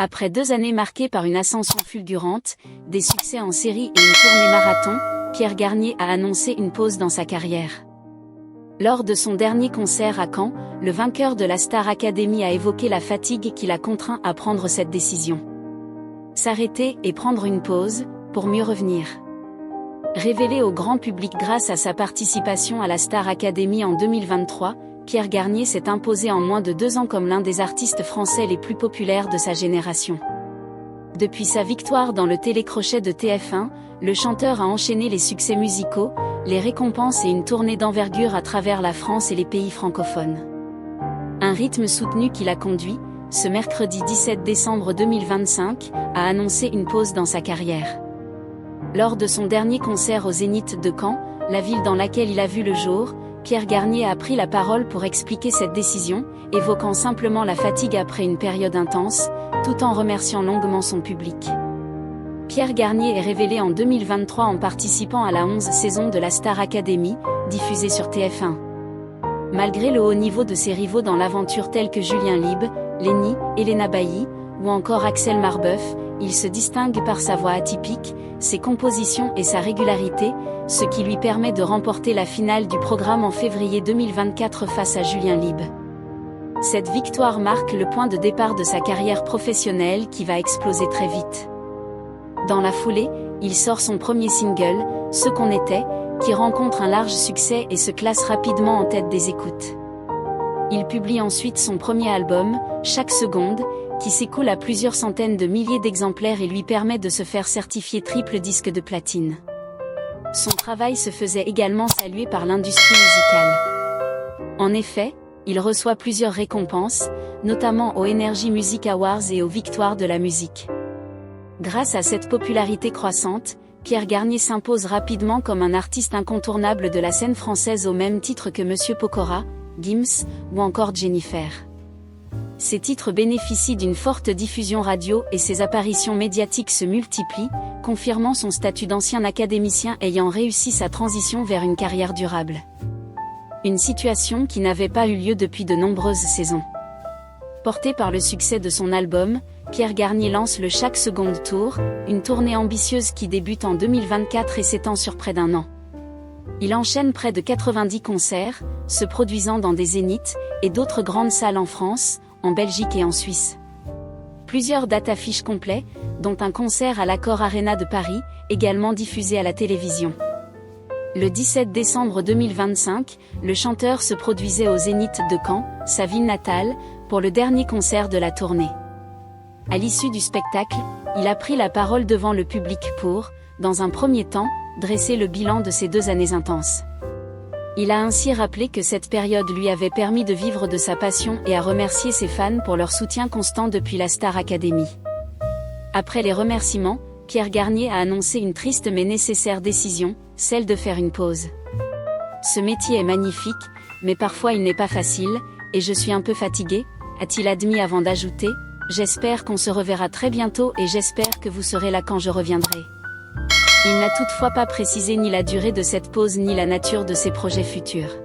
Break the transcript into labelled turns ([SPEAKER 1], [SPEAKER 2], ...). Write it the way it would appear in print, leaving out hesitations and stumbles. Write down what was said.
[SPEAKER 1] Après 2 années marquées par une ascension fulgurante, des succès en série et une tournée marathon, Pierre Garnier a annoncé une pause dans sa carrière. Lors de son dernier concert à Caen, le vainqueur de la Star Academy a évoqué la fatigue qui l'a contraint à prendre cette décision. S'arrêter et prendre une pause, pour mieux revenir. Révélé au grand public grâce à sa participation à la Star Academy en 2023, Pierre Garnier s'est imposé en moins de 2 ans comme l'un des artistes français les plus populaires de sa génération. Depuis sa victoire dans le télécrochet de TF1, le chanteur a enchaîné les succès musicaux, les récompenses et une tournée d'envergure à travers la France et les pays francophones. Un rythme soutenu qui l'a conduit, ce mercredi 17 décembre 2025, à annoncer une pause dans sa carrière. Lors de son dernier concert au Zénith de Caen, la ville dans laquelle il a vu le jour, Pierre Garnier a pris la parole pour expliquer cette décision, évoquant simplement la fatigue après une période intense, tout en remerciant longuement son public. Pierre Garnier est révélé en 2023 en participant à la 11e saison de la Star Academy, diffusée sur TF1. Malgré le haut niveau de ses rivaux dans l'aventure tels que Julien Lieb, Lenny, Elena Bailly, ou encore Axel Marbeuf, il se distingue par sa voix atypique, ses compositions et sa régularité, ce qui lui permet de remporter la finale du programme en février 2024 face à Julien Lieb. Cette victoire marque le point de départ de sa carrière professionnelle qui va exploser très vite. Dans la foulée, il sort son premier single, Ce qu'on était, qui rencontre un large succès et se classe rapidement en tête des écoutes. Il publie ensuite son premier album, Chaque seconde, qui s'écoule à plusieurs centaines de milliers d'exemplaires et lui permet de se faire certifier triple disque de platine. Son travail se faisait également saluer par l'industrie musicale. En effet, il reçoit plusieurs récompenses, notamment aux Energy Music Awards et aux Victoires de la musique. Grâce à cette popularité croissante, Pierre Garnier s'impose rapidement comme un artiste incontournable de la scène française au même titre que Monsieur Pokora, Gims, ou encore Jennifer. Ces titres bénéficient d'une forte diffusion radio et ses apparitions médiatiques se multiplient, confirmant son statut d'ancien académicien ayant réussi sa transition vers une carrière durable. Une situation qui n'avait pas eu lieu depuis de nombreuses saisons. Porté par le succès de son album, Pierre Garnier lance le Chaque Seconde Tour, une tournée ambitieuse qui débute en 2024 et s'étend sur près d'1 an. Il enchaîne près de 90 concerts, se produisant dans des zéniths et d'autres grandes salles en France, en Belgique et en Suisse. Plusieurs dates affiches complets, dont un concert à l'Accor Arena de Paris, également diffusé à la télévision. Le 17 décembre 2025, le chanteur se produisait au Zénith de Caen, sa ville natale, pour le dernier concert de la tournée. À l'issue du spectacle, il a pris la parole devant le public pour, dans un premier temps, dresser le bilan de ces 2 années intenses. Il a ainsi rappelé que cette période lui avait permis de vivre de sa passion et a remercié ses fans pour leur soutien constant depuis la Star Academy. Après les remerciements, Pierre Garnier a annoncé une triste mais nécessaire décision, celle de faire une pause. Ce métier est magnifique, mais parfois il n'est pas facile, et je suis un peu fatigué, a-t-il admis avant d'ajouter, j'espère qu'on se reverra très bientôt et j'espère que vous serez là quand je reviendrai. Il n'a toutefois pas précisé ni la durée de cette pause ni la nature de ses projets futurs.